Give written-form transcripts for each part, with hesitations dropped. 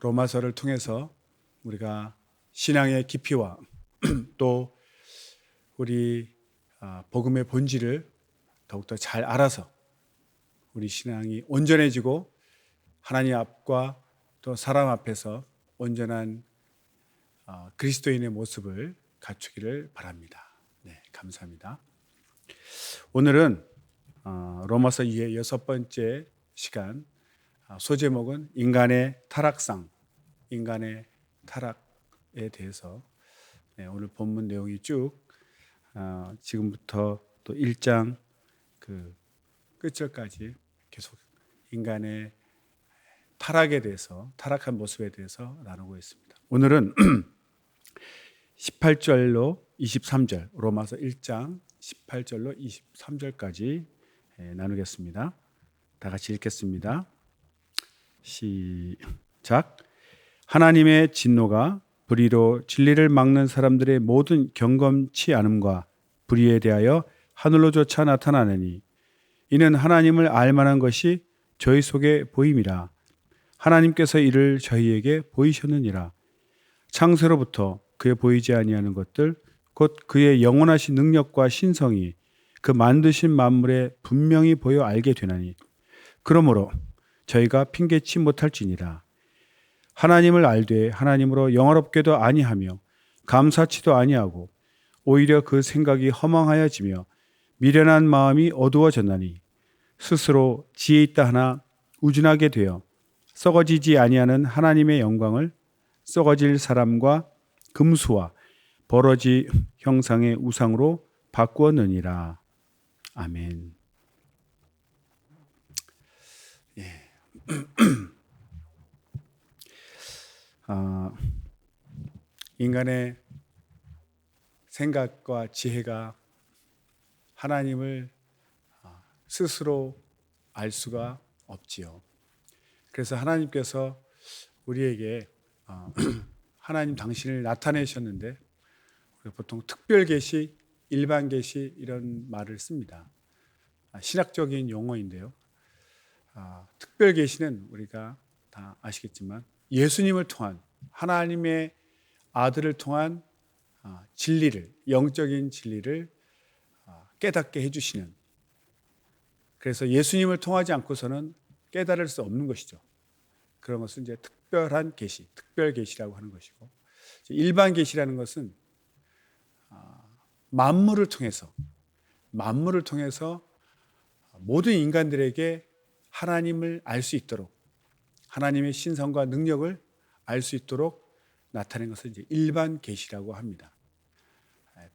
로마서를 통해서 우리가 신앙의 깊이와 또 우리 복음의 본질을 더욱더 잘 알아서 우리 신앙이 온전해지고 하나님 앞과 또 사람 앞에서 온전한 그리스도인의 모습을 갖추기를 바랍니다. 네, 감사합니다. 오늘은 로마서 2의 6번째 시간, 소제목은 인간의 타락상, 인간의 타락에 대해서 오늘 본문 내용이 쭉 지금부터 또 1장 그 끝절까지 계속 인간의 타락에 대해서, 타락한 모습에 대해서 나누고 있습니다. 오늘은 18절로 23절, 로마서 1장 18절로 23절까지 나누겠습니다. 다 같이 읽겠습니다. 시작. 하나님의 진노가 불의로 진리를 막는 사람들의 모든 경검치 않음과 불의에 대하여 하늘로조차 나타나느니 이는 하나님을 알만한 것이 저희 속에 보임이라. 하나님께서 이를 저희에게 보이셨느니라. 창세로부터 그의 보이지 아니하는 것들 곧 그의 영원하신 능력과 신성이 그 만드신 만물에 분명히 보여 알게 되나니 그러므로 저희가 핑계치 못할지니라. 하나님을 알되 하나님으로 영화롭게도 아니하며 감사치도 아니하고 오히려 그 생각이 허망하여지며 미련한 마음이 어두워졌나니 스스로 지혜 있다 하나 우준하게 되어 썩어지지 아니하는 하나님의 영광을 썩어질 사람과 금수와 버러지 형상의 우상으로 바꾸었느니라. 아멘. 예. 인간의 생각과 지혜가 하나님을 스스로 알 수가 없지요. 그래서 하나님께서 우리에게 하나님 당신을 나타내셨는데 보통 특별 계시, 일반 계시 이런 말을 씁니다. 신학적인 용어인데요. 특별 계시는 우리가 다 아시겠지만 예수님을 통한 하나님의 아들을 통한 진리를, 영적인 진리를 깨닫게 해주시는, 그래서 예수님을 통하지 않고서는 깨달을 수 없는 것이죠. 그런 것은 이제 특별한 계시, 특별 계시라고 하는 것이고, 일반 계시라는 것은 만물을 통해서 모든 인간들에게 하나님을 알 수 있도록, 하나님의 신성과 능력을 알 수 있도록 나타낸 것을 이제 일반 계시라고 합니다.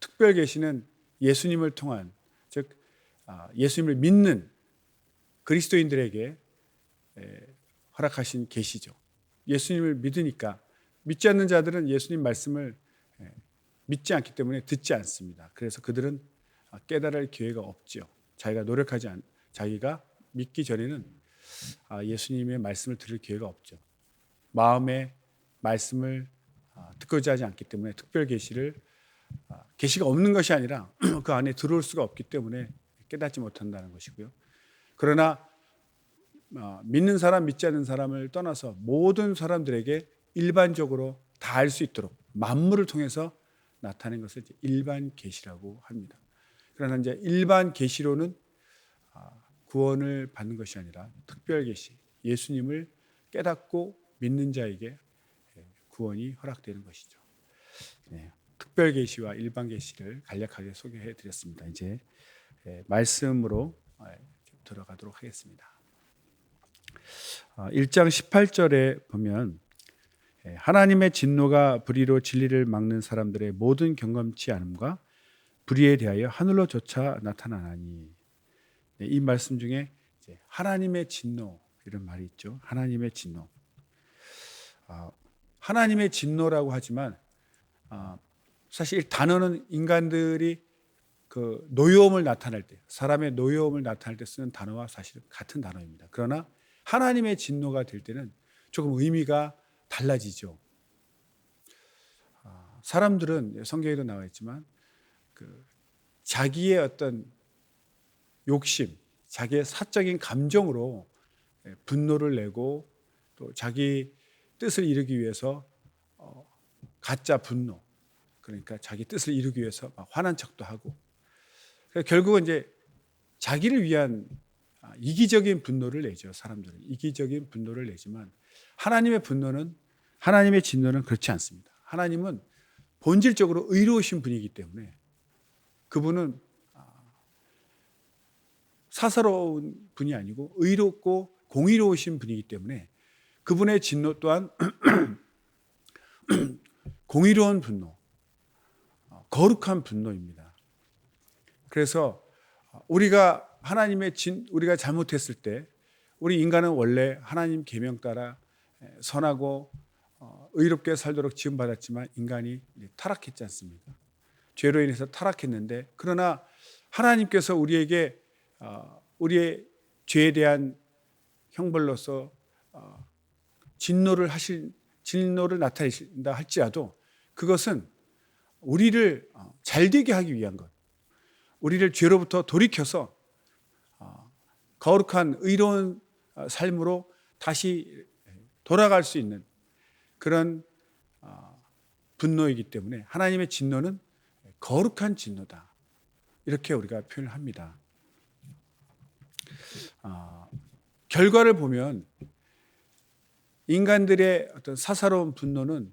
특별 계시는 예수님을 통한, 즉 예수님을 믿는 그리스도인들에게 허락하신 계시죠. 예수님을 믿으니까, 믿지 않는 자들은 예수님 말씀을 믿지 않기 때문에 듣지 않습니다. 그래서 그들은 깨달을 기회가 없죠. 자기가 믿기 전에는 예수님의 말씀을 들을 기회가 없죠. 마음의 말씀을 듣고자 하지 않기 때문에 특별 계시가 없는 것이 아니라 그 안에 들어올 수가 없기 때문에 깨닫지 못한다는 것이고요. 그러나 믿는 사람, 믿지 않는 사람을 떠나서 모든 사람들에게 일반적으로 다 알 수 있도록 만물을 통해서 나타낸 것을 이제 일반 계시라고 합니다. 그러나 이제 일반 계시로는 구원을 받는 것이 아니라 특별 계시, 예수님을 깨닫고 믿는 자에게 구원이 허락되는 것이죠. 네, 특별 계시와 일반 계시를 간략하게 소개해 드렸습니다. 이제 말씀으로 들어가도록 하겠습니다. 1장 18절에 보면 하나님의 진노가 불의로 진리를 막는 사람들의 모든 경검치 않음과 불의에 대하여 하늘로조차 나타나나니. 이 말씀 중에 하나님의 진노 이런 말이 있죠. 하나님의 진노. 하나님의 진노라고 하지만 사실 단어는 인간들이 그 노여움을 나타낼 때, 사람의 노여움을 나타낼 때 쓰는 단어와 사실 같은 단어입니다. 그러나 하나님의 진노가 될 때는 조금 의미가 달라지죠. 사람들은 성경에도 나와 있지만 자기의 어떤 욕심, 자기의 사적인 감정으로 분노를 내고 또 자기 뜻을 이루기 위해서 가짜 분노, 그러니까 자기 뜻을 이루기 위해서 막 화난 척도 하고, 결국은 이제 자기를 위한 이기적인 분노를 내죠. 사람들은 이기적인 분노를 내지만 하나님의 분노는, 하나님의 진노는 그렇지 않습니다. 하나님은 본질적으로 의로우신 분이기 때문에 그분은 사사로운 분이 아니고 의롭고 공의로우신 분이기 때문에 그분의 진노 또한 공의로운 분노, 거룩한 분노입니다. 그래서 우리가 우리가 잘못했을 때, 우리 인간은 원래 하나님 계명 따라 선하고 의롭게 살도록 지음받았지만 인간이 타락했지 않습니까? 죄로 인해서 타락했는데, 그러나 하나님께서 우리에게 우리의 죄에 대한 형벌로서 진노를 나타내신다 할지라도 그것은 우리를 잘되게 하기 위한 것, 우리를 죄로부터 돌이켜서 거룩한 의로운 삶으로 다시 돌아갈 수 있는 그런 분노이기 때문에 하나님의 진노는 거룩한 진노다, 이렇게 우리가 표현을 합니다. 결과를 보면 인간들의 어떤 사사로운 분노는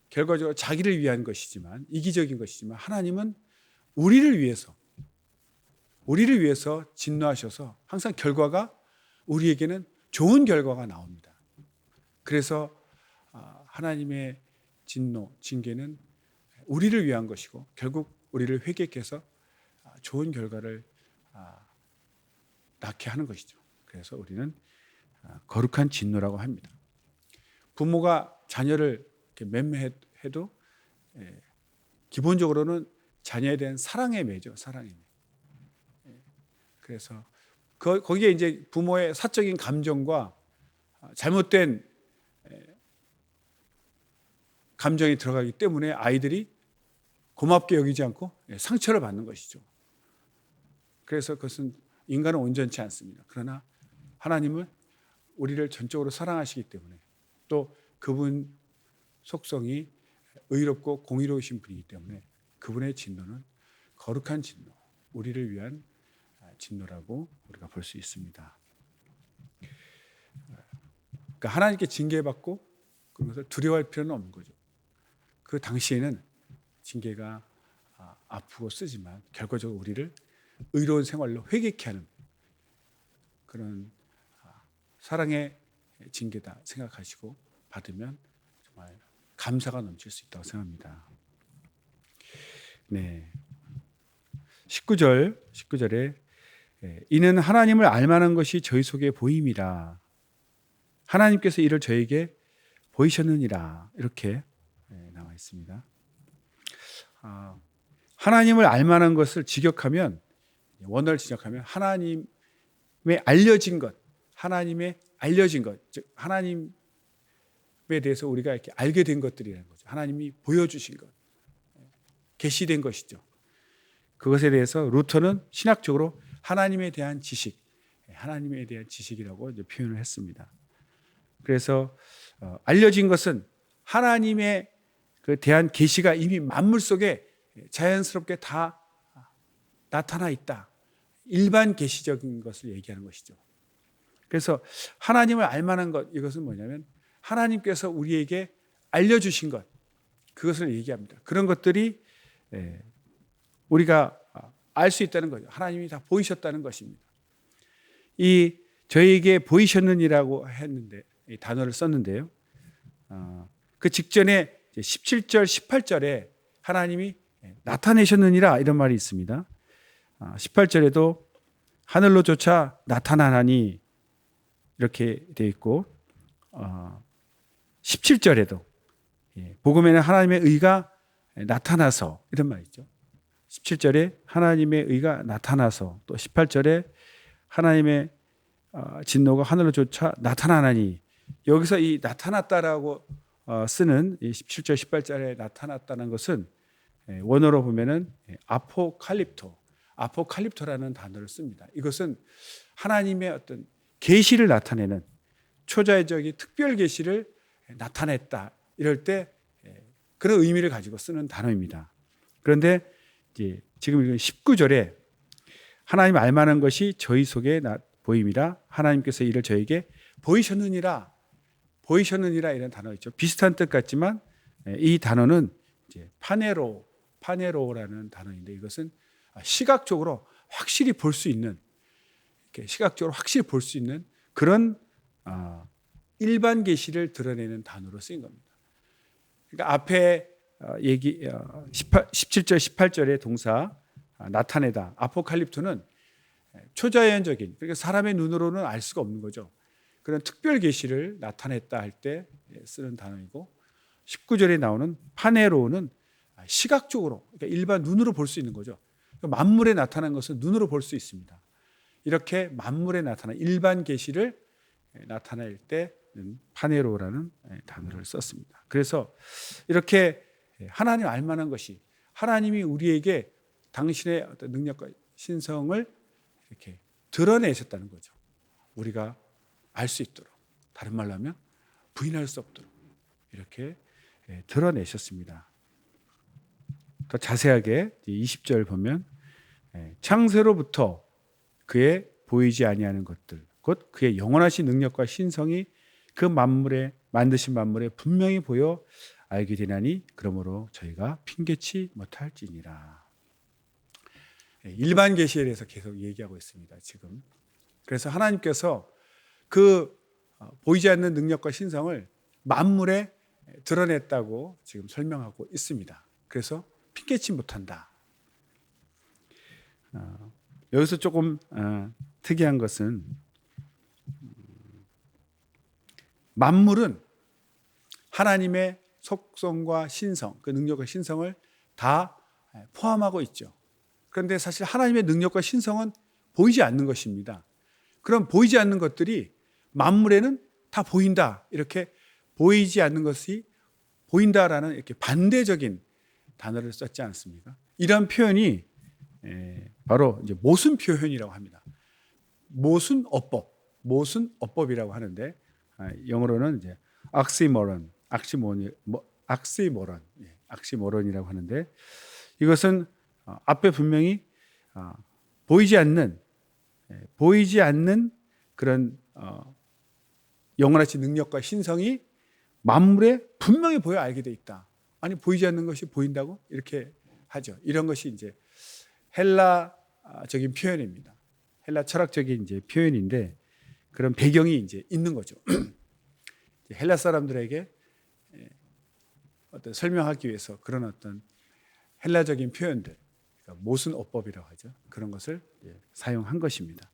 결과적으로 자기를 위한 것이지만, 이기적인 것이지만, 하나님은 우리를 위해서 진노하셔서 항상 결과가 우리에게는 좋은 결과가 나옵니다. 그래서 하나님의 진노, 징계는 우리를 위한 것이고 결국 우리를 회개케 해서 좋은 결과를 낳게 하는 것이죠. 그래서 우리는 거룩한 진노라고 합니다. 부모가 자녀를 이렇게 맴매해도 기본적으로는 자녀에 대한 사랑의 매죠. 사랑의 매. 그래서 거기에 이제 부모의 사적인 감정과 잘못된 감정이 들어가기 때문에 아이들이 고맙게 여기지 않고 상처를 받는 것이죠. 그래서 그것은 인간은 온전치 않습니다. 그러나 하나님은 우리를 전적으로 사랑하시기 때문에, 또 그분 속성이 의롭고 공의로우신 분이기 때문에 그분의 진노는 거룩한 진노, 우리를 위한 진노라고 우리가 볼 수 있습니다. 그러니까 하나님께 징계받고 그런 것을 두려워할 필요는 없는 거죠. 그 당시에는 징계가 아프고 쓰지만 결과적으로 우리를 의로운 생활로 회개케 하는 그런 사랑의 징계다 생각하시고 받으면 정말 감사가 넘칠 수 있다고 생각합니다. 네. 19절에 이는 하나님을 알만한 것이 저희 속에 보임이라. 하나님께서 이를 저에게 보이셨느니라. 이렇게 나와 있습니다. 하나님을 알만한 것을 직역하면, 원어를 직역하면 하나님의 알려진 것, 즉 하나님에 대해서 우리가 이렇게 알게 된 것들이라는 거죠. 하나님이 보여주신 것, 계시된 것이죠. 그것에 대해서 루터는 신학적으로 하나님에 대한 지식이라고 이제 표현을 했습니다. 그래서 알려진 것은 하나님에 대한 계시가 이미 만물 속에 자연스럽게 다 나타나 있다. 일반 계시적인 것을 얘기하는 것이죠. 그래서 하나님을 알만한 것, 이것은 뭐냐면 하나님께서 우리에게 알려주신 것, 그것을 얘기합니다. 그런 것들이 우리가 알 수 있다는 거죠. 하나님이 다 보이셨다는 것입니다. 이 저에게 보이셨느니라고 했는데, 이 단어를 썼는데요. 그 직전에 17절, 18절에 하나님이 나타내셨느니라 이런 말이 있습니다. 18절에도 하늘로조차 나타나나니 이렇게 되어 있고, 17절에도 복음에는 하나님의 의가 나타나서 이런 말이 있죠. 17절에 하나님의 의가 나타나서, 또 18절에 하나님의 진노가 하늘로조차 나타나나니, 여기서 이 나타났다라고 쓰는 이 17절 18절에 나타났다는 것은 원어로 보면은 아포칼립토라는 단어를 씁니다. 이것은 하나님의 어떤 계시를 나타내는 초자연적인 특별 계시를 나타냈다. 이럴 때 그런 의미를 가지고 쓰는 단어입니다. 그런데 이제 지금 읽은 19절에 하나님 알만한 것이 저희 속에 보임이라 하나님께서 이를 저에게 보이셨느니라 이런 단어 있죠. 비슷한 뜻 같지만 이 단어는 이제 파네로라는 단어인데 이것은 시각적으로 확실히 볼 수 있는 그런 일반 계시를 드러내는 단어로 쓰인 겁니다. 그러니까 앞에 17절 18절의 동사 나타내다 아포칼립토는 초자연적인, 그러니까 사람의 눈으로는 알 수가 없는 거죠. 그런 특별 계시를 나타냈다 할 때 쓰는 단어이고 19절에 나오는 파네로는 시각적으로, 그러니까 일반 눈으로 볼 수 있는 거죠. 만물에 나타난 것은 눈으로 볼 수 있습니다. 이렇게 만물에 나타난 일반 계시를 나타낼 때는 파네로라는 단어를 썼습니다. 그래서 이렇게 하나님 알만한 것이, 하나님이 우리에게 당신의 어떤 능력과 신성을 이렇게 드러내셨다는 거죠. 우리가 알 수 있도록, 다른 말로 하면 부인할 수 없도록 이렇게 드러내셨습니다. 더 자세하게 20절 보면 창세로부터 그의 보이지 아니하는 것들 곧 그의 영원하신 능력과 신성이 그 만물에 만드신 만물에 분명히 보여 알게 되나니 그러므로 저희가 핑계치 못할지니라. 일반 계시에 대해서 계속 얘기하고 있습니다. 지금. 그래서 하나님께서 그 보이지 않는 능력과 신성을 만물에 드러냈다고 지금 설명하고 있습니다. 그래서 핑계치 못한다. 여기서 조금 특이한 것은 만물은 하나님의 속성과 신성, 그 능력과 신성을 다 포함하고 있죠. 그런데 사실 하나님의 능력과 신성은 보이지 않는 것입니다. 그럼 보이지 않는 것들이 만물에는 다 보인다. 이렇게 보이지 않는 것이 보인다라는 이렇게 반대적인 단어를 썼지 않습니까? 이런 표현이 바로 이제 모순 표현이라고 합니다. 모순 어법이라고 하는데 영어로는 이제 악시모론이라고 하는데 이것은 앞에 분명히 보이지 않는 그런 영원하신 능력과 신성이 만물에 분명히 보여 알게 돼 있다. 아니 보이지 않는 것이 보인다고 이렇게 하죠. 이런 것이 이제 헬라적인 표현입니다. 헬라 철학적인 이제 표현인데 그런 배경이 이제 있는 거죠. 헬라 사람들에게 어떤 설명하기 위해서 그런 어떤 헬라적인 표현들, 그러니까 모순 어법이라고 하죠. 그런 것을 사용한 것입니다.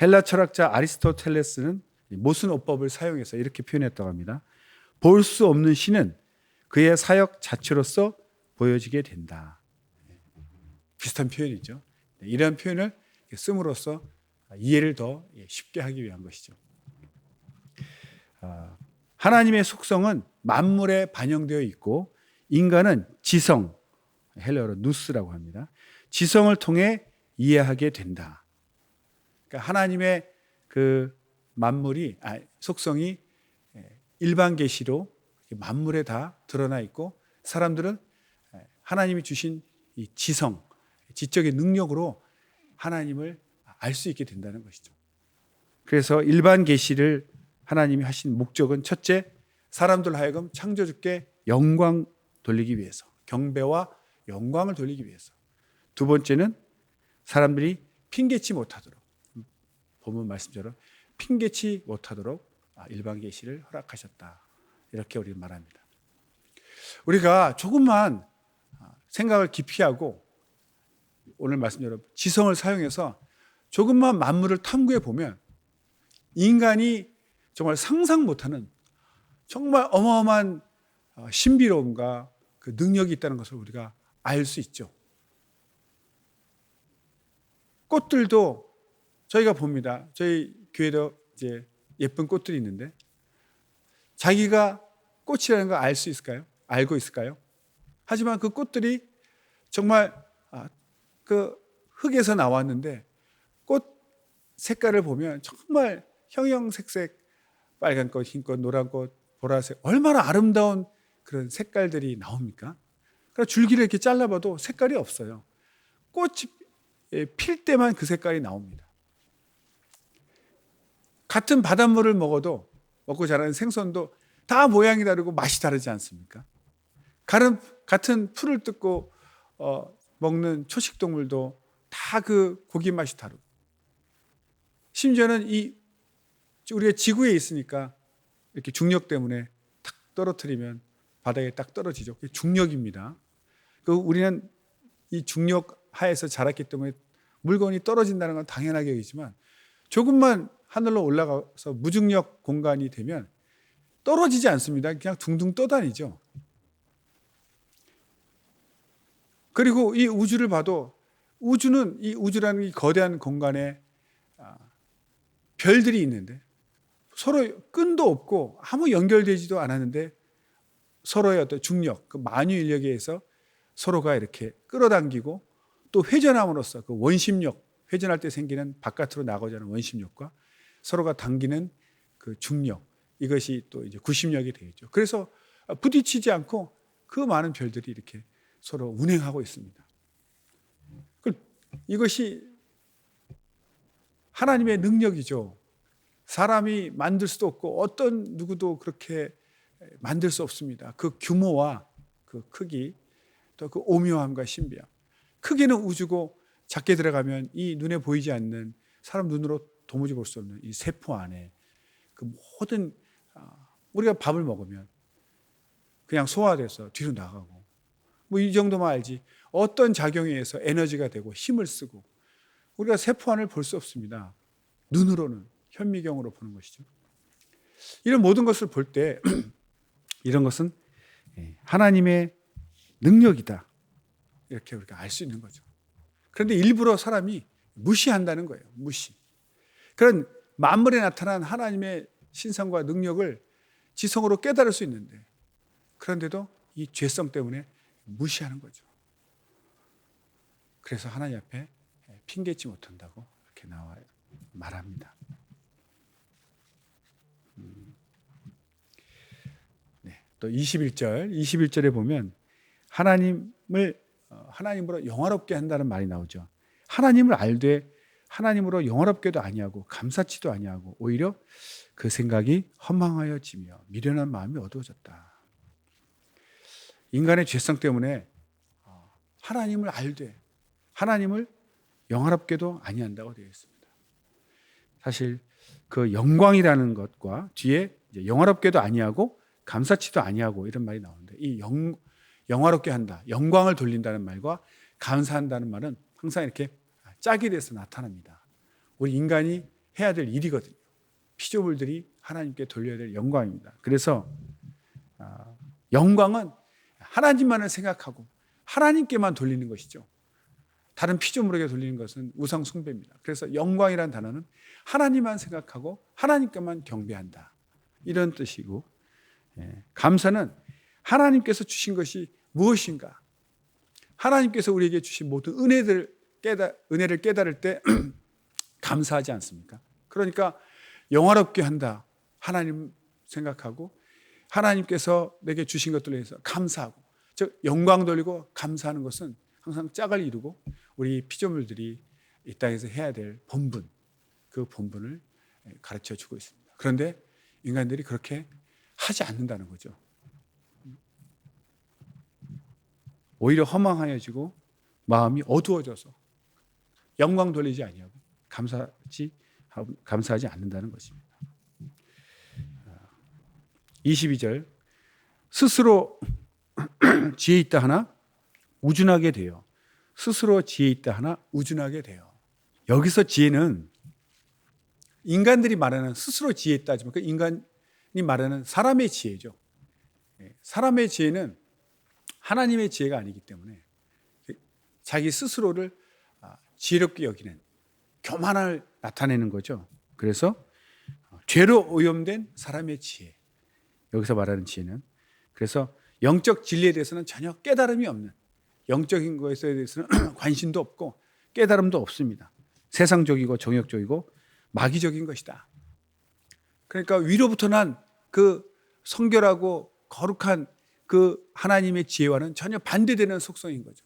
헬라 철학자 아리스토텔레스는 모순 어법을 사용해서 이렇게 표현했다고 합니다. 볼 수 없는 신은 그의 사역 자체로서 보여지게 된다. 비슷한 표현이죠. 이런 표현을 씀으로써 이해를 더 쉽게 하기 위한 것이죠. 하나님의 속성은 만물에 반영되어 있고 인간은 지성, 헬라어로 누스라고 합니다. 지성을 통해 이해하게 된다. 그러니까 하나님의 그 만물이 속성이 일반 계시로 만물에 다 드러나 있고 사람들은 하나님이 주신 이 지적인 능력으로 하나님을 알 수 있게 된다는 것이죠. 그래서 일반 계시를 하나님이 하신 목적은 첫째, 사람들 하여금 창조주께 영광 돌리기 위해서, 경배와 영광을 돌리기 위해서. 두 번째는 사람들이 핑계치 못하도록, 본문 말씀처럼 핑계치 못하도록 일반 계시를 허락하셨다. 이렇게 우리는 말합니다. 우리가 조금만 생각을 깊이 하고 오늘 말씀처럼 지성을 사용해서 조금만 만물을 탐구해 보면 인간이 정말 상상 못하는 정말 어마어마한 신비로움과 그 능력이 있다는 것을 우리가 알 수 있죠. 꽃들도 저희가 봅니다. 저희 교회도 이제 예쁜 꽃들이 있는데 자기가 꽃이라는 걸 알 수 있을까요? 알고 있을까요? 하지만 그 꽃들이 정말 그 흙에서 나왔는데 꽃 색깔을 보면 정말 형형색색 빨간 꽃, 흰 꽃, 노란 꽃, 보라색, 얼마나 아름다운 그런 색깔들이 나옵니까? 그러니까 줄기를 이렇게 잘라봐도 색깔이 없어요. 꽃이 필 때만 그 색깔이 나옵니다. 같은 바닷물을 먹고 자라는 생선도 다 모양이 다르고 맛이 다르지 않습니까? 같은 풀을 뜯고 먹는 초식동물도 다 그 고기 맛이 다르고, 심지어는 우리가 지구에 있으니까 이렇게 중력 때문에 탁 떨어뜨리면 바닥에 딱 떨어지죠. 그게 중력입니다. 우리는 이 중력 하에서 자랐기 때문에 물건이 떨어진다는 건 당연하게 여기지만, 조금만 하늘로 올라가서 무중력 공간이 되면 떨어지지 않습니다. 그냥 둥둥 떠다니죠. 그리고 이 우주를 봐도 이 우주라는 이 거대한 공간에 별들이 있는데 서로 끈도 없고 아무 연결되지도 않았는데 서로의 어떤 중력, 그 만유 인력에 의해서 서로가 이렇게 끌어당기고, 또 회전함으로써 그 원심력, 회전할 때 생기는 바깥으로 나가고자 하는 원심력과 서로가 당기는 그 중력, 이것이 또 이제 구심력이 되겠죠. 그래서 부딪히지 않고 그 많은 별들이 이렇게 서로 운행하고 있습니다. 이것이 하나님의 능력이죠. 사람이 만들 수도 없고 어떤 누구도 그렇게 만들 수 없습니다. 그 규모와 그 크기, 또 그 오묘함과 신비함. 크기는 우주고 작게 들어가면 이 눈에 보이지 않는, 사람 눈으로 도무지 볼 수 없는 이 세포 안에 그 모든, 우리가 밥을 먹으면 그냥 소화돼서 뒤로 나가고, 뭐 이 정도만 알지 어떤 작용에 의해서 에너지가 되고 힘을 쓰고, 우리가 세포 안을 볼 수 없습니다. 눈으로는, 현미경으로 보는 것이죠. 이런 모든 것을 볼 때 이런 것은 하나님의 능력이다, 이렇게 우리가 알 수 있는 거죠. 그런데 일부러 사람이 무시한다는 거예요. 무시. 그런 만물에 나타난 하나님의 신성과 능력을 지성으로 깨달을 수 있는데, 그런데도 이 죄성 때문에 무시하는 거죠. 그래서 하나님 앞에 핑계치 못한다고 이렇게 나와요. 말합니다. 네, 또 21절에 보면 하나님으로 영화롭게 한다는 말이 나오죠. 하나님을 알되 하나님으로 영화롭게도 아니하고 감사치도 아니하고 오히려 그 생각이 허망하여지며 미련한 마음이 어두워졌다. 인간의 죄성 때문에 하나님을 알되 하나님을 영화롭게도 아니한다고 되어 있습니다. 사실 그 영광이라는 것과 뒤에 이제 영화롭게도 아니하고 감사치도 아니하고 이런 말이 나오는데, 이 영화롭게 한다, 영광을 돌린다는 말과 감사한다는 말은 항상 이렇게 짝이 돼서 나타납니다. 우리 인간이 해야 될 일이거든요. 피조물들이 하나님께 돌려야 될 영광입니다. 그래서 영광은 하나님만을 생각하고 하나님께만 돌리는 것이죠. 다른 피조물에게 돌리는 것은 우상 숭배입니다. 그래서 영광이라는 단어는 하나님만 생각하고 하나님께만 경배한다, 이런 뜻이고, 감사는 하나님께서 주신 것이 무엇인가, 하나님께서 우리에게 주신 모든 은혜를 깨달을 때 감사하지 않습니까? 그러니까 영화롭게 한다, 하나님 생각하고 하나님께서 내게 주신 것들에 대해서 감사하고, 즉 영광 돌리고 감사하는 것은 항상 짝을 이루고 우리 피조물들이 이 땅에서 해야 될 본분, 그 본분을 가르쳐 주고 있습니다. 그런데 인간들이 그렇게 하지 않는다는 거죠. 오히려 허망하여지고 마음이 어두워져서 영광 돌리지 아니하고 감사하지 않는다는 것입니다. 22절, 스스로 지혜 있다 하나 우준하게 돼요. 스스로 지혜 있다 하나 우준하게 돼요. 여기서 지혜는 인간들이 말하는 스스로 지혜 있다 하지만 그 인간이 말하는 사람의 지혜죠. 사람의 지혜는 하나님의 지혜가 아니기 때문에 자기 스스로를 지혜롭게 여기는 교만을 나타내는 거죠. 그래서 죄로 오염된 사람의 지혜, 여기서 말하는 지혜는, 그래서 영적 진리에 대해서는 전혀 깨달음이 없는, 영적인 것에 대해서는 관심도 없고 깨달음도 없습니다. 세상적이고 정욕적이고 마귀적인 것이다. 그러니까 위로부터 난 그 성결하고 거룩한 그 하나님의 지혜와는 전혀 반대되는 속성인 거죠.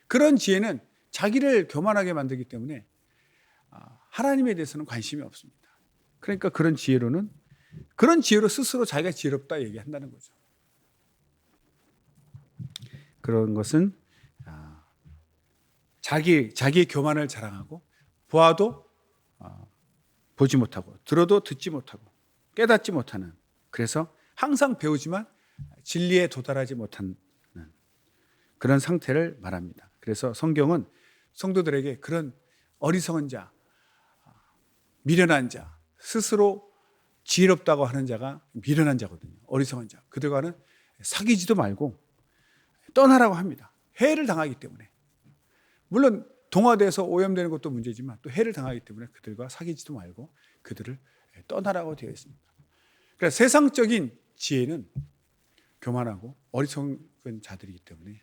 그런 지혜는 자기를 교만하게 만들기 때문에 하나님에 대해서는 관심이 없습니다. 그러니까 그런 지혜로 스스로 자기가 지혜롭다 얘기한다는 거죠. 그런 것은 자기의 교만을 자랑하고 보아도 보지 못하고 들어도 듣지 못하고 깨닫지 못하는, 그래서 항상 배우지만 진리에 도달하지 못하는 그런 상태를 말합니다. 그래서 성경은 성도들에게 그런 어리석은 자, 미련한 자, 스스로 지혜롭다고 하는 자가 미련한 자거든요. 어리석은 자. 그들과는 사귀지도 말고 떠나라고 합니다. 해를 당하기 때문에. 물론 동화돼서 오염되는 것도 문제지만 또 해를 당하기 때문에 그들과 사귀지도 말고 그들을 떠나라고 되어 있습니다. 그러니까 세상적인 지혜는 교만하고 어리석은 자들이기 때문에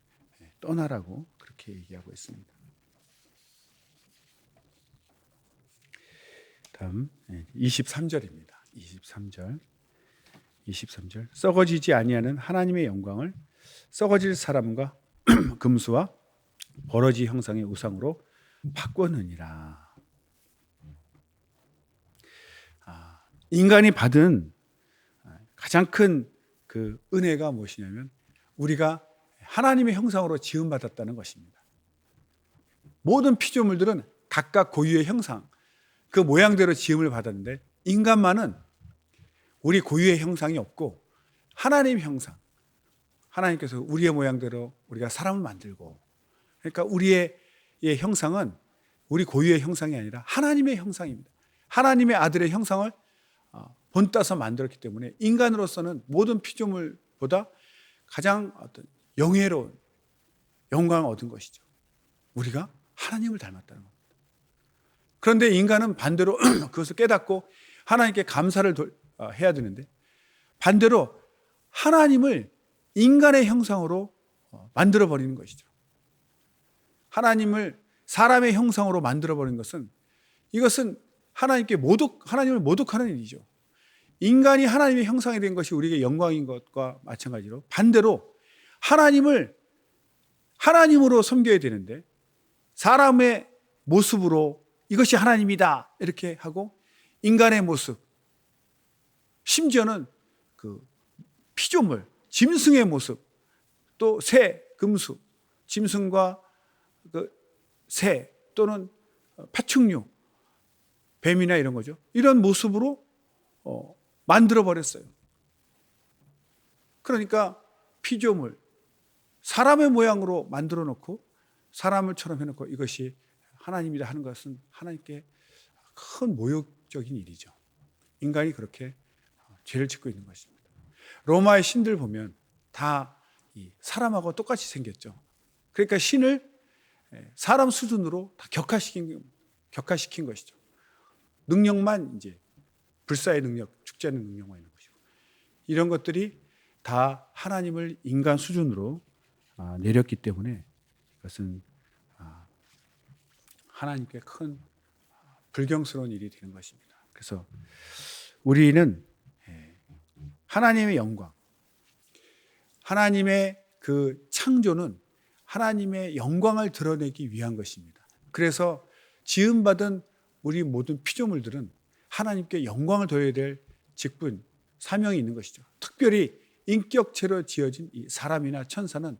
떠나라고 그렇게 얘기하고 있습니다. 다음 23절입니다. 23절. 썩어지지 아니하는 하나님의 영광을 썩어질 사람과 금수와 버러지 형상의 우상으로 바꾸느니라. 인간이 받은 가장 큰 그 은혜가 무엇이냐면 우리가 하나님의 형상으로 지음받았다는 것입니다. 모든 피조물들은 각각 고유의 형상, 그 모양대로 지음을 받았는데 인간만은 우리 고유의 형상이 없고 하나님의 형상, 하나님께서 우리의 모양대로 우리가 사람을 만들고, 그러니까 우리의 형상은 우리 고유의 형상이 아니라 하나님의 형상입니다. 하나님의 아들의 형상을 본따서 만들었기 때문에 인간으로서는 모든 피조물보다 가장 어떤 영예로운 영광을 얻은 것이죠. 우리가 하나님을 닮았다는 겁니다. 그런데 인간은 반대로 그것을 깨닫고 하나님께 감사를 해야 되는데 반대로 하나님을 인간의 형상으로 만들어버리는 것이죠. 하나님을 사람의 형상으로 만들어버리는 것은, 이것은 하나님을 모독하는 일이죠. 인간이 하나님의 형상이 된 것이 우리에게 영광인 것과 마찬가지로 반대로 하나님으로 섬겨야 되는데 사람의 모습으로 이것이 하나님이다 이렇게 하고 인간의 모습, 심지어는 그 피조물, 짐승의 모습, 또 새, 금수, 짐승과 그 새 또는 파충류, 뱀이나 이런 거죠. 이런 모습으로 만들어 버렸어요. 그러니까 피조물, 사람의 모양으로 만들어 놓고 사람을처럼 해놓고 이것이 하나님이다 하는 것은 하나님께 큰 모욕적인 일이죠. 인간이 그렇게 죄를 짓고 있는 것입니다. 로마의 신들 보면 다 사람하고 똑같이 생겼죠. 그러니까 신을 사람 수준으로 다 격화시킨 것이죠. 능력만 이제 불사의 능력, 축제하는 능력만 있는 것이고, 이런 것들이 다 하나님을 인간 수준으로 내렸기 때문에 이것은 하나님께 큰 불경스러운 일이 되는 것입니다. 그래서 우리는 하나님의 영광, 하나님의 그 창조는 하나님의 영광을 드러내기 위한 것입니다. 그래서 지음받은 우리 모든 피조물들은 하나님께 영광을 돌려야 될 직분, 사명이 있는 것이죠. 특별히 인격체로 지어진 이 사람이나 천사는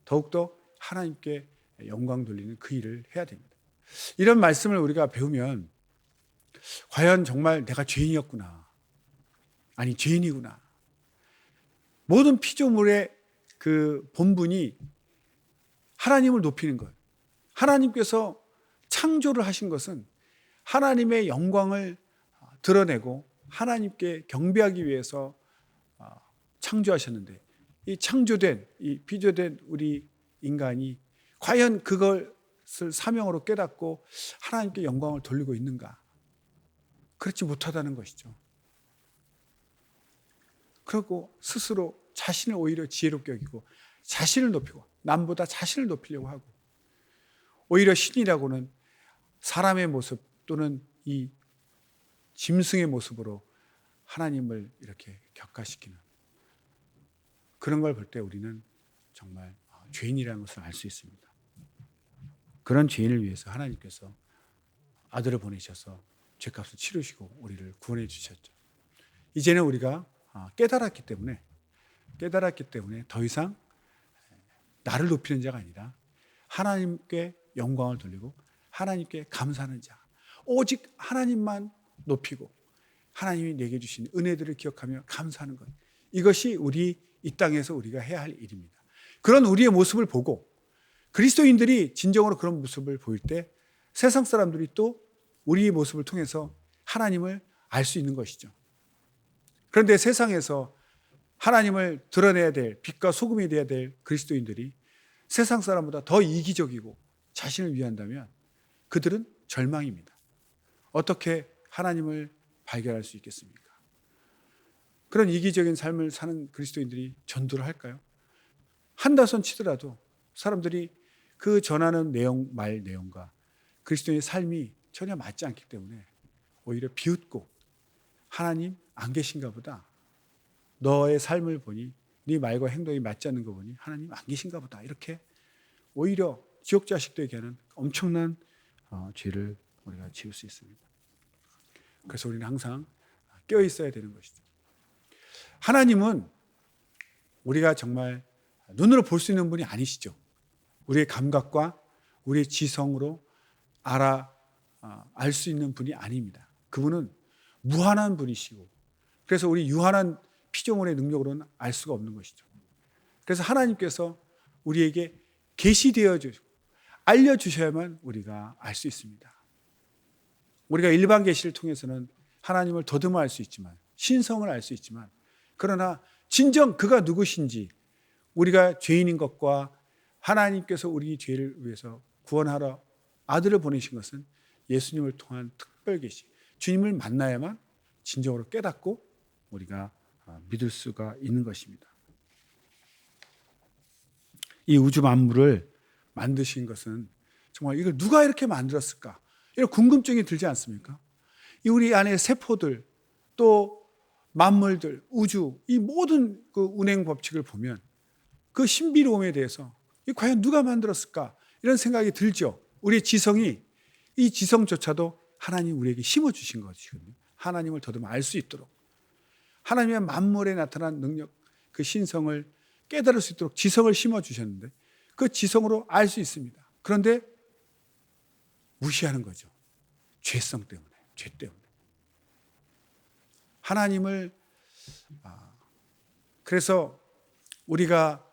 더욱더 하나님께 영광 돌리는 그 일을 해야 됩니다. 이런 말씀을 우리가 배우면 과연 정말 내가 죄인이었구나, 아니 죄인이구나. 모든 피조물의 그 본분이 하나님을 높이는 것, 하나님께서 창조를 하신 것은 하나님의 영광을 드러내고 하나님께 경배하기 위해서 창조하셨는데, 이 창조된, 이 피조된 우리 인간이 과연 그것을 사명으로 깨닫고 하나님께 영광을 돌리고 있는가? 그렇지 못하다는 것이죠. 그리고 스스로 자신을 오히려 지혜롭게 여기고 자신을 높이고 남보다 자신을 높이려고 하고, 오히려 신이라고는 사람의 모습 또는 이 짐승의 모습으로 하나님을 이렇게 격화시키는 그런 걸 볼 때 우리는 정말 죄인이라는 것을 알 수 있습니다. 그런 죄인을 위해서 하나님께서 아들을 보내셔서 죄값을 치르시고 우리를 구원해 주셨죠. 이제는 우리가 깨달았기 때문에 더 이상 나를 높이는 자가 아니라 하나님께 영광을 돌리고 하나님께 감사하는 자, 오직 하나님만 높이고 하나님이 내게 주신 은혜들을 기억하며 감사하는 것, 이것이 우리 이 땅에서 우리가 해야 할 일입니다. 그런 우리의 모습을 보고 그리스도인들이 진정으로 그런 모습을 보일 때 세상 사람들이 또 우리의 모습을 통해서 하나님을 알 수 있는 것이죠. 그런데 세상에서 하나님을 드러내야 될 빛과 소금이 되어야 될 그리스도인들이 세상 사람보다 더 이기적이고 자신을 위한다면 그들은 절망입니다. 어떻게 하나님을 발견할 수 있겠습니까? 그런 이기적인 삶을 사는 그리스도인들이 전도를 할까요? 한다손 치더라도 사람들이 그 전하는 말 내용과 그리스도인의 삶이 전혀 맞지 않기 때문에 오히려 비웃고 하나님 안 계신가 보다. 너의 삶을 보니 네 말과 행동이 맞지 않는 거 보니 하나님 안 계신가 보다. 이렇게 오히려 지옥 자식들에게 하는 엄청난 죄를 우리가 지을 수 있습니다. 그래서 우리는 항상 깨어 있어야 되는 것이죠. 하나님은 우리가 정말 눈으로 볼 수 있는 분이 아니시죠. 우리의 감각과 우리의 지성으로 알 수 있는 분이 아닙니다. 그분은 무한한 분이시고 그래서 우리 유한한 피조물의 능력으로는 알 수가 없는 것이죠. 그래서 하나님께서 우리에게 계시되어 주시고 알려주셔야만 우리가 알 수 있습니다. 우리가 일반 계시를 통해서는 하나님을 더듬어 알 수 있지만 신성을 알 수 있지만 그러나 진정 그가 누구신지 우리가 죄인인 것과 하나님께서 우리 죄를 위해서 구원하러 아들을 보내신 것은 예수님을 통한 특별 계시, 주님을 만나야만 진정으로 깨닫고 우리가 믿을 수가 있는 것입니다. 이 우주 만물을 만드신 것은 정말 이걸 누가 이렇게 만들었을까? 이런 궁금증이 들지 않습니까? 이 우리 안에 세포들 또 만물들, 우주 이 모든 그 운행 법칙을 보면 그 신비로움에 대해서 이 과연 누가 만들었을까? 이런 생각이 들죠. 우리 지성이 이 지성조차도 하나님 우리에게 심어주신 것이거든요. 하나님을 더듬어 알 수 있도록 하나님의 만물에 나타난 능력 그 신성을 깨달을 수 있도록 지성을 심어주셨는데 그 지성으로 알 수 있습니다. 그런데 무시하는 거죠. 죄성 때문에, 죄 때문에. 하나님을 그래서 우리가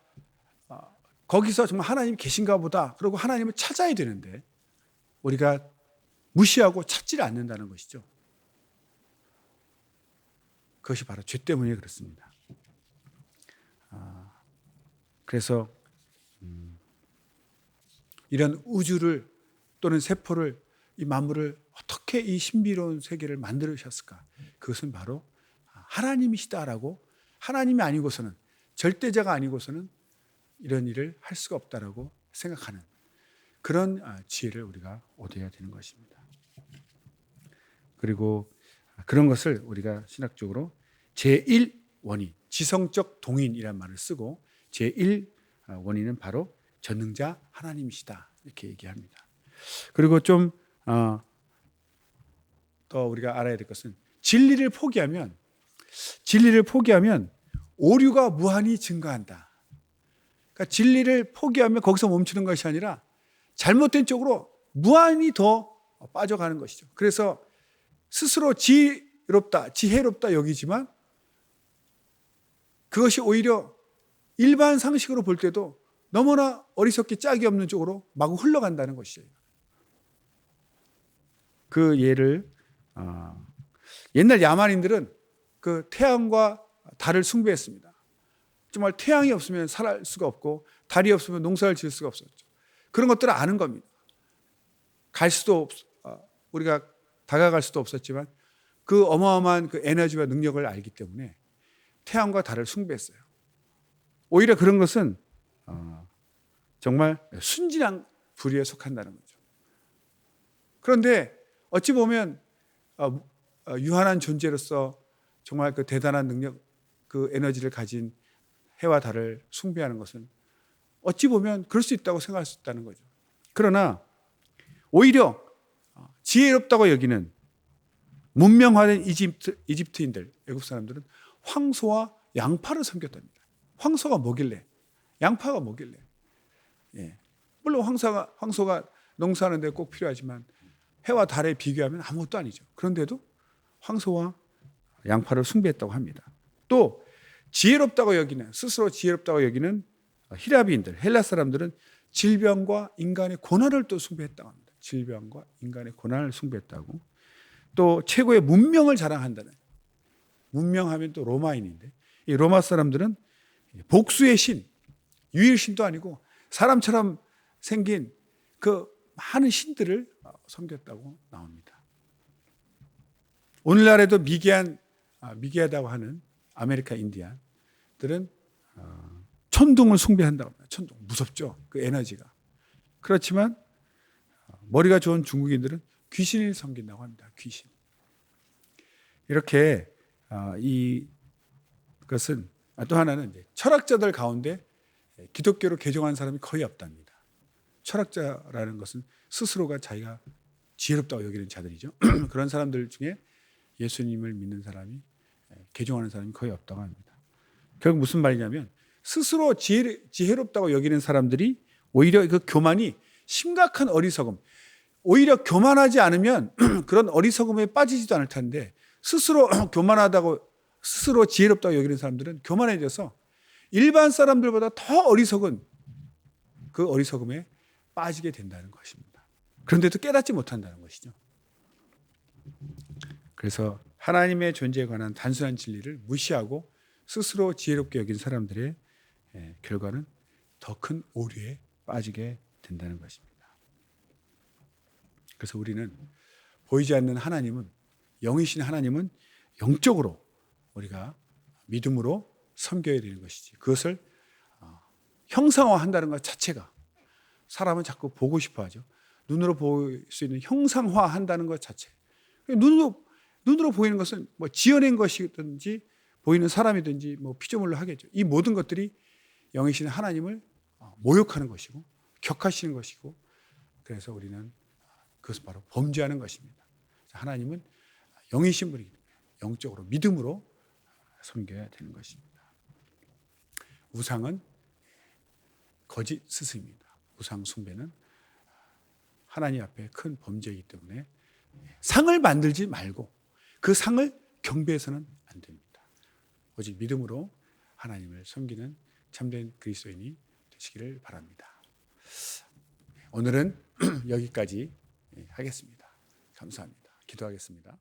거기서 정말 하나님 계신가 보다 그러고 하나님을 찾아야 되는데 우리가 무시하고 찾지를 않는다는 것이죠. 그것이 바로 죄 때문에 그렇습니다. 그래서 이런 우주를 또는 세포를 이 만물을 어떻게 이 신비로운 세계를 만들으셨을까? 그것은 바로 하나님이시다라고 하나님이 아니고서는 절대자가 아니고서는 이런 일을 할 수가 없다라고 생각하는 그런 지혜를 우리가 얻어야 되는 것입니다. 그리고 그런 것을 우리가 신학적으로 제1원인, 지성적 동인이라는 말을 쓰고 제1원인은 바로 전능자 하나님이시다 이렇게 얘기합니다. 그리고 좀 더 우리가 알아야 될 것은 진리를 포기하면 오류가 무한히 증가한다. 그러니까 진리를 포기하면 거기서 멈추는 것이 아니라 잘못된 쪽으로 무한히 더 빠져가는 것이죠. 그래서 스스로 지혜롭다 여기지만 그것이 오히려 일반 상식으로 볼 때도 너무나 어리석기 짝이 없는 쪽으로 마구 흘러간다는 것이죠. 그 예를 옛날 야만인들은 그 태양과 달을 숭배했습니다. 정말 태양이 없으면 살 수가 없고 달이 없으면 농사를 지을 수가 없었죠. 그런 것들을 아는 겁니다. 우리가 다가갈 수도 없었지만 그 어마어마한 그 에너지와 능력을 알기 때문에 태양과 달을 숭배했어요. 오히려 그런 것은 정말 순진한 부류에 속한다는 거죠. 그런데 어찌 보면 유한한 존재로서 정말 그 대단한 능력, 그 에너지를 가진 해와 달을 숭배하는 것은 어찌 보면 그럴 수 있다고 생각할 수 있다는 거죠. 그러나 오히려 지혜롭다고 여기는 문명화된 이집트인들, 애굽 사람들은 황소와 양파를 섬겼답니다. 황소가 뭐길래? 양파가 뭐길래? 예. 물론 황소가 농사하는 데 꼭 필요하지만 해와 달에 비교하면 아무것도 아니죠. 그런데도 황소와 양파를 숭배했다고 합니다. 또 지혜롭다고 여기는, 스스로 지혜롭다고 여기는 히라비인들, 헬라 사람들은 질병과 인간의 고난을 또 숭배했다고 합니다. 질병과 인간의 고난을 숭배했다고. 또 최고의 문명을 자랑한다는, 문명하면 또 로마인인데, 이 로마 사람들은 복수의 신, 유일신도 아니고 사람처럼 생긴 그 많은 신들을 섬겼다고 나옵니다. 오늘날에도 미개하다고 하는 아메리카 인디안들은 천둥을 숭배한다고 합니다. 천둥 무섭죠, 그 에너지가. 그렇지만 머리가 좋은 중국인들은 귀신을 섬긴다고 합니다. 귀신. 이렇게 이것은 또 하나는 이제 철학자들 가운데 기독교로 개종한 사람이 거의 없답니다. 철학자라는 것은 스스로가 자기가 지혜롭다고 여기는 자들이죠. 그런 사람들 중에 예수님을 믿는 사람이, 개종하는 사람이 거의 없다고 합니다. 결국 무슨 말이냐면 스스로 지혜롭다고 여기는 사람들이 오히려 그 교만이 심각한 어리석음, 오히려 교만하지 않으면 그런 어리석음에 빠지지도 않을 텐데 스스로 교만하다고, 스스로 지혜롭다고 여기는 사람들은 교만해져서 일반 사람들보다 더 어리석은 그 어리석음에 빠지게 된다는 것입니다. 그런데도 깨닫지 못한다는 것이죠. 그래서 하나님의 존재에 관한 단순한 진리를 무시하고 스스로 지혜롭게 여긴 사람들의 결과는 더 큰 오류에 빠지게 된다는 것입니다. 그래서 우리는 보이지 않는 하나님은, 영이신 하나님은 영적으로 우리가 믿음으로 섬겨야 되는 것이지, 그것을 형상화한다는 것 자체가, 사람은 자꾸 보고 싶어 하죠. 눈으로 볼 수 있는 형상화한다는 것 자체. 눈으로 보이는 것은 뭐 지어낸 것이든지 보이는 사람이든지 뭐 피조물로 하겠죠. 이 모든 것들이 영이신 하나님을 모욕하는 것이고 격하시는 것이고, 그래서 우리는 그것은 바로 범죄하는 것입니다. 하나님은 영이신 분이기 때문에 영적으로 믿음으로 섬겨야 되는 것입니다. 우상은 거짓 스승입니다. 우상 숭배는 하나님 앞에 큰 범죄이기 때문에 상을 만들지 말고 그 상을 경배해서는 안 됩니다. 오직 믿음으로 하나님을 섬기는 참된 그리스도인이 되시기를 바랍니다. 오늘은 여기까지 하겠습니다. 감사합니다. 기도하겠습니다.